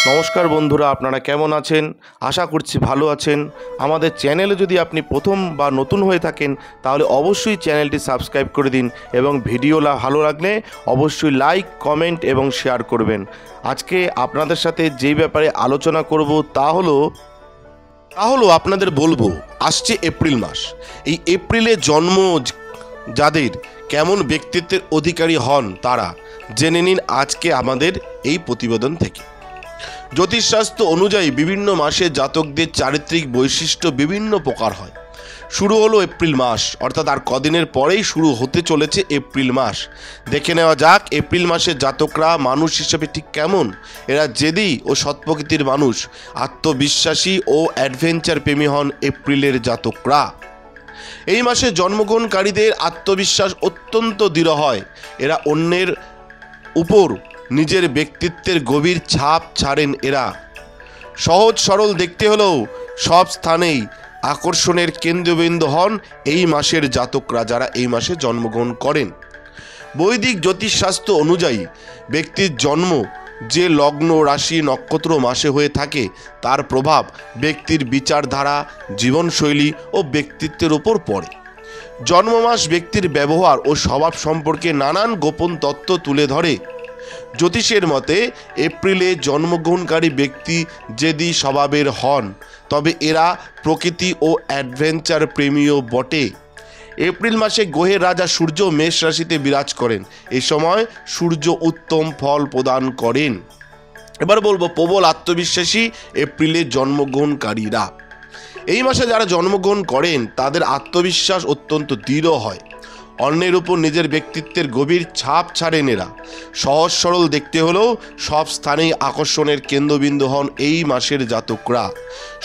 নমস্কার বন্ধুরা, আপনারা কেমন আছেন? আশা করছি ভালো আছেন। আমাদের চ্যানেলে যদি আপনি প্রথম বা নতুন হয়ে থাকেন তাহলে অবশ্যই চ্যানেলটি সাবস্ক্রাইব করে দিন এবং ভিডিও ভালো লাগলে অবশ্যই লাইক, কমেন্ট এবং শেয়ার করবেন। আজকে আপনাদের সাথে যেই ব্যাপারে আলোচনা করব তা হলো আপনাদের বলবো, আসছে এপ্রিল মাস। এই এপ্রিলে জন্ম যাদের কেমন ব্যক্তিত্বের অধিকারী হন তারা জেনে নিন আজকে আমাদের এই প্রতিবেদন থেকে। জ্যোতিষশাস্ত্র অনুযায়ী বিভিন্ন মাসে জাতকদের চারিত্রিক বৈশিষ্ট্য বিভিন্ন প্রকার হয়। শুরু হলো এপ্রিল মাস, অর্থাৎ আর কদিনের পরেই শুরু হতে চলেছে এপ্রিল মাস। দেখে নেওয়া যাক এপ্রিল মাসের জাতকরা মানুষ হিসেবে ঠিক কেমন। এরা জেদি ও সৎ প্রকৃতির মানুষ, আত্মবিশ্বাসী ও অ্যাডভেঞ্চার প্রেমী হন এপ্রিলের জাতকরা। এই মাসে জন্মগ্রহণকারীদের আত্মবিশ্বাস অত্যন্ত দৃঢ় হয়। এরা অন্যের উপর নিজের ব্যক্তিত্বের গভীর ছাপ ছাড়েন। এরা সহজ সরল দেখতে হলেও সব স্থানেই আকর্ষণের কেন্দ্রবিন্দু হন এই মাসের জাতকরা, যারা এই মাসে জন্মগ্রহণ করেন। বৈদিক জ্যোতিষশাস্ত্র অনুযায়ী ব্যক্তির জন্ম যে লগ্ন, রাশি, নক্ষত্র মাসে হয়ে থাকে তার প্রভাব ব্যক্তির বিচারধারা, জীবনশৈলী ও ব্যক্তিত্বের উপর পড়ে। জন্মমাস ব্যক্তির ব্যবহার ও স্বভাব সম্পর্কে নানান গোপন তথ্য তুলে ধরে। জ্যোতিষের মতে এপ্রিলে জন্মগ্রহণকারী ব্যক্তি যদি স্বভাবের হন তবে এরা প্রকৃতি ও অ্যাডভেঞ্চার প্রেমীও বটে। এপ্রিল মাসে গ্রহের রাজা সূর্য মেষ রাশিতে বিরাজ করেন। এই সময় সূর্য উত্তম ফল প্রদান করেন। এবার বলবো প্রবল আত্মবিশ্বাসী এপ্রিলে জন্মগ্রহণকারীরা। এই মাসে যারা জন্মগ্রহণ করেন তাদের আত্মবিশ্বাস অত্যন্ত দৃঢ় হয়। অন্যের উপর নিজের ব্যক্তিত্বের গভীর ছাপ ছাড়েন। এরা সহজ সরল দেখতে হলেও সব স্থানেই আকর্ষণের কেন্দ্রবিন্দু হন এই মাসের জাতকরা।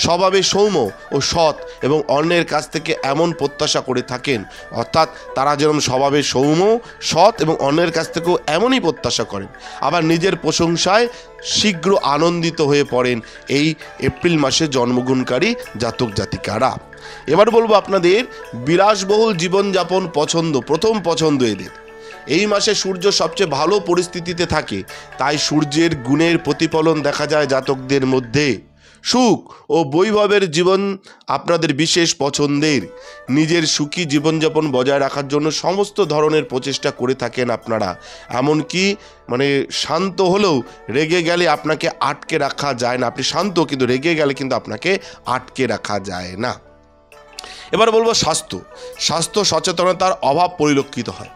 স্বভাবে সৌম্য ও সৎ এবং অন্যের কাছ থেকে এমন প্রত্যাশা করে থাকেন, অর্থাৎ তারা যেরকম স্বভাবে সৌম্য, সৎ এবং অন্যের কাছ থেকেও এমনই প্রত্যাশা করেন। আবার নিজের প্রশংসায় শীঘ্র আনন্দিত হয়ে পড়েন এই এপ্রিল মাসে জন্মগ্রহণকারী জাতক জাতিকারা। এবার বলবো আপনাদের বিলাসবহুল জীবনযাপন পছন্দ, প্রথম পছন্দ এদের। এই মাসে সূর্য সবচেয়ে ভালো পরিস্থিতিতে থাকে, তাই সূর্যের গুণের প্রতিফলন দেখা যায় জাতকদের মধ্যে। সুখ ও বৈভবের জীবন আপনাদের বিশেষ পছন্দের। নিজের সুখী জীবনযাপন বজায় রাখার জন্য সমস্ত ধরনের প্রচেষ্টা করে থাকেন আপনারা। এমনকি শান্ত হলেও রেগে গেলে আপনাকে আটকে রাখা যায় না। আপনি শান্ত, কিন্তু রেগে গেলে কিন্তু আপনাকে আটকে রাখা যায় না। এবার বলবো স্বাস্থ্য সচেতনতার অভাব পরিলক্ষিত হয়।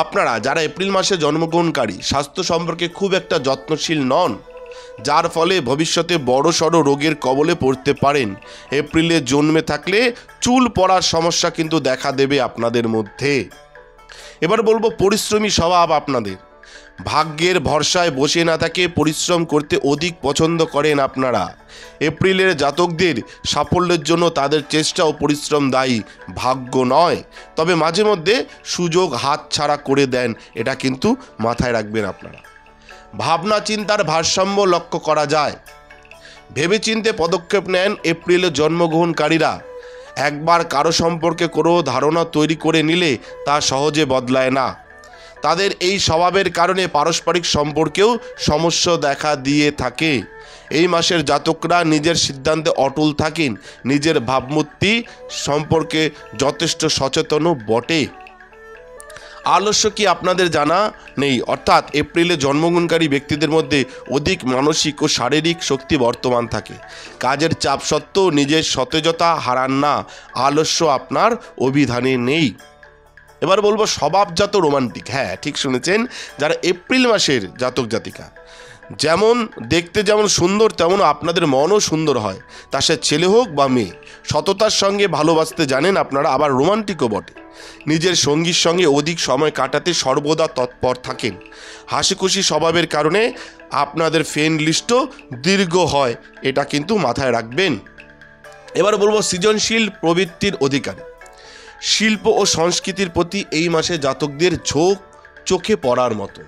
আপনারা যারা এপ্রিল মাসে জন্মগ্রহণকারী স্বাস্থ্য সম্পর্কে খুব একটা যত্নশীল নন, যার ফলে ভবিষ্যতে বড়সড় রোগের কবলে পড়তে পারেন। এপ্রিলে জন্মে থাকলে চুল পড়ার সমস্যা কিন্তু দেখা দেবে আপনাদের মধ্যে। এবার বলবো পরিশ্রমী স্বভাব আপনাদের। ভাগ্যের ভরসায় বসে না থাকে পরিশ্রম করতে অধিক পছন্দ করেন আপনারা। এপ্রিলের জাতকদের সাফল্যের জন্য তাদের চেষ্টা ও পরিশ্রম দায়ী, ভাগ্য নয়। তবে মাঝে মধ্যে সুযোগ হাতছাড়া করে দেন, এটা কিন্তু মাথায় রাখবেন আপনারা। ভাবনা চিন্তার ভারসাম্য লক্ষ্য করা যায়। ভেবেচিন্তে পদক্ষেপ নেন এপ্রিলে জন্মগ্রহণকারীরা। একবার কারো সম্পর্কে কোনো ধারণা তৈরি করে নিলে তা সহজে বদলায় না। তাদের এই স্বভাবের কারণে পারস্পরিক সম্পর্কেও সমস্যা দেখা দিয়ে থাকে। এই মাসের জাতকরা নিজের সিদ্ধান্তে অটল থাকেন, নিজের ভাবমূর্তি সম্পর্কে যথেষ্ট সচেতনও বটে। আলস্য কি আপনাদের জানা নেই? অর্থাৎ এপ্রিলে জন্মগ্রহণকারী ব্যক্তিদের মধ্যে অধিক মানসিক ও শারীরিক শক্তি বর্তমান থাকে। কাজের চাপ সত্ত্বেও নিজের সতেজতা হারান না। আলস্য আপনার অভিধানে নেই। এবার বলবো স্বভাবজাত রোমান্টিক। হ্যাঁ, ঠিক শুনেছেন, যারা এপ্রিল মাসের জাতক জাতিকা যেমন দেখতে যেমন সুন্দর তেমন আপনাদের মনও সুন্দর হয়, তা সে ছেলে হোক বা মেয়ে। সততার সঙ্গে ভালোবাসতে জানেন আপনারা, আবার রোমান্টিকও বটে। নিজের সঙ্গীর সঙ্গে অধিক সময় কাটাতে সর্বদা তৎপর থাকেন। হাসি খুশি স্বভাবের কারণে আপনাদের ফ্রেন্ড লিস্টও দীর্ঘ হয়, এটা কিন্তু মাথায় রাখবেন। এবার বলবো সৃজনশীল প্রবৃত্তির অধিকারী। শিল্প ও সংস্কৃতির প্রতি এই মাসে জাতকদের ঝোঁক চোখে পড়ার মতো।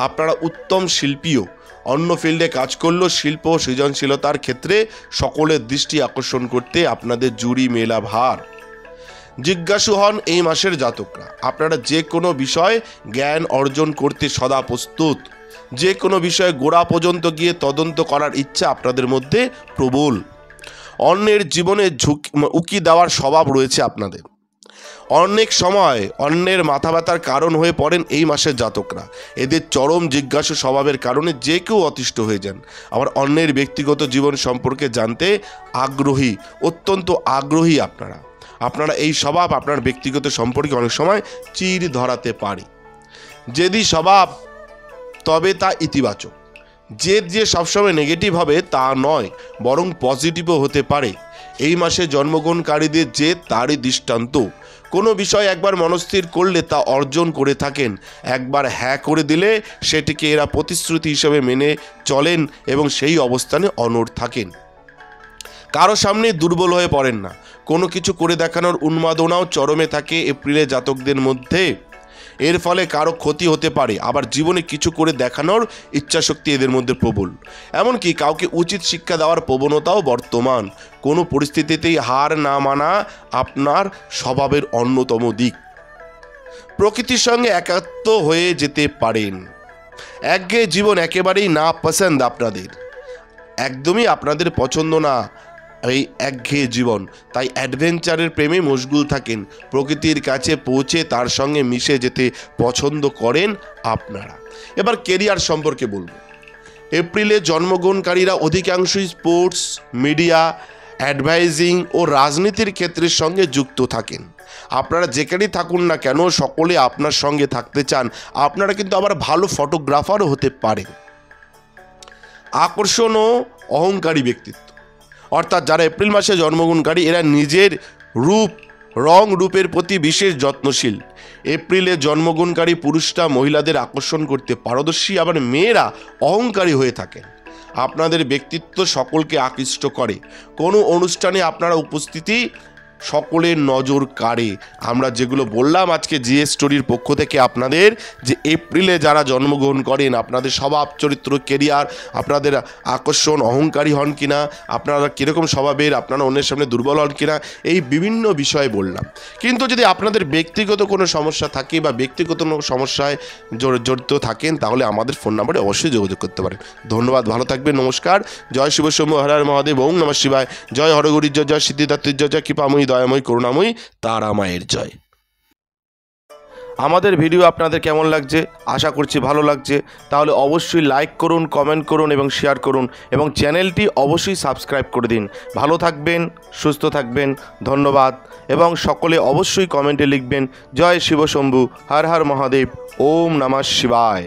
আপনারা উত্তম শিল্পীও। অন্য ফিল্ডে কাজ করলেও শিল্প ও সৃজনশীলতার ক্ষেত্রে সকলের দৃষ্টি আকর্ষণ করতে আপনাদের জুড়ি মেলা ভার। জিজ্ঞাসু হন এই মাসের জাতকরা। আপনারা যে কোনো বিষয় জ্ঞান অর্জন করতে সদা প্রস্তুত। যে কোনো বিষয়ে গোড়া পর্যন্ত গিয়ে তদন্ত করার ইচ্ছা আপনাদের মধ্যে প্রবল। অন্যের জীবনে উকি দেওয়ার স্বভাব রয়েছে আপনাদের। অনেক সময় অন্যের মাথা ব্যথার কারণ হয়ে পড়েন এই মাসের জাতকরা। এদের চরম জিজ্ঞাসু স্বভাবের কারণে যে কেউ অতিষ্ঠ হয়ে যান। আবার অন্যের ব্যক্তিগত জীবন সম্পর্কে জানতে আগ্রহী, অত্যন্ত আগ্রহী আপনারা এই স্বভাব আপনার ব্যক্তিগত সম্পর্কে অনেক সময় চির ধরাতে পারে। যদি স্বভাব তবে তা ইতিবাচক। জেদ যে সবসময় নেগেটিভ হবে তা নয়, বরং পজিটিভও হতে পারে। এই মাসে জন্মগ্রহণকারীদের জেদ তারই দৃষ্টান্ত। কোনো বিষয় একবার মনস্থির করলে তা অর্জন করে থাকেন। একবার হ্যাঁ করে দিলে সেটিকে এরা প্রতিশ্রুতি হিসেবে মেনে চলেন এবং সেই অবস্থানে অনড় থাকেন। কারো সামনে দুর্বল হয়ে পড়েন না। কোনো কিছু করে দেখানোর উন্মাদনাও চরমে থাকে এপ্রিলে জাতকদের মধ্যে। এর ফলে কারো ক্ষতি হতে পারে, আবার জীবনে কিছু করে দেখানোর ইচ্ছাশক্তি এদের মধ্যে প্রবল। এমনকি কাউকে উচিত শিক্ষা দেওয়ার প্রবণতাও বর্তমান। কোনো পরিস্থিতিতেই হার না মানা আপনার স্বভাবের অন্যতম দিক। প্রকৃতির সঙ্গে একাত্ম হয়ে যেতে পারেন। একঘেয়ে জীবন একেবারেই না পছন্দ আপনাদের, একদমই আপনাদের পছন্দ না এই একঘেয়ে জীবন। তাই অ্যাডভেঞ্চারের প্রেমে মশগুল থাকেন। প্রকৃতির কাছে পৌঁছে তার সঙ্গে মিশে যেতে পছন্দ করেন আপনারা। এবার কেরিয়ার সম্পর্কে বলবো। এপ্রিলে জন্মগ্রহণকারীরা অধিকাংশই স্পোর্টস, মিডিয়া, অ্যাডভাইজিং ও রাজনীতির ক্ষেত্রের সঙ্গে যুক্ত থাকেন। আপনারা যেখানেই থাকুন না কেন সকলে আপনার সঙ্গে থাকতে চান। আপনারা কিন্তু আবার ভালো ফটোগ্রাফারও হতে পারেন। আকর্ষণ ও অহংকারী ব্যক্তিত্ব, অর্থাৎ যারা এপ্রিল মাসে জন্মগ্রহণকারী এরা নিজের রূপের প্রতি বিশেষ যত্নশীল। এপ্রিলে জন্মগ্রহণকারী পুরুষরা মহিলাদের আকর্ষণ করতে পারদর্শী, আবার মেয়েরা অহংকারী হয়ে থাকেন। আপনাদের ব্যক্তিত্ব সকলকে আকৃষ্ট করে। কোনো অনুষ্ঠানে আপনারা উপস্থিতি সকলের নজর কাড়ে। আমরা যেগুলো বললাম আজকে জিএস স্টোরির পক্ষ থেকে আপনাদের, যে এপ্রিলে যারা জন্মগ্রহণ করেন আপনাদের স্বভাব, চরিত্র, কেরিয়ার, আপনাদের আকর্ষণ, অহংকারী হন কিনা, আপনারা কীরকম স্বভাবের, আপনারা অন্যের সামনে দুর্বল হন কিনা, এই বিভিন্ন বিষয়ে বললাম। কিন্তু যদি আপনাদের ব্যক্তিগত কোনো সমস্যা থাকে বা ব্যক্তিগত কোনো সমস্যায় জড়িত থাকেন তাহলে আমাদের ফোন নাম্বারে অবশ্যই যোগাযোগ করতে পারেন। ধন্যবাদ, ভালো থাকবেন, নমস্কার। জয় শিব শম্ভু, হর হর মহাদেব, ওম নমঃ শিবায়। জয় হরগৌরীর জয়, জয় সিদ্ধিদাত্রীর জয়, জয় কৃপাময়ী, দয়াময়ী, করুণাময়ী তারা মায়ের জয়। আমাদের ভিডিও আপনাদের কেমন লাগছে? আশা করছি ভালো লাগছে। তাহলে অবশ্যই লাইক করুন, কমেন্ট করুন এবং শেয়ার করুন এবং চ্যানেলটি অবশ্যই সাবস্ক্রাইব করে দিন। ভালো থাকবেন, সুস্থ থাকবেন, ধন্যবাদ। এবং সকলে অবশ্যই কমেন্টে লিখবেন জয় শিব শম্ভু, হর হর মহাদেব, ওম নমঃ শিবায়।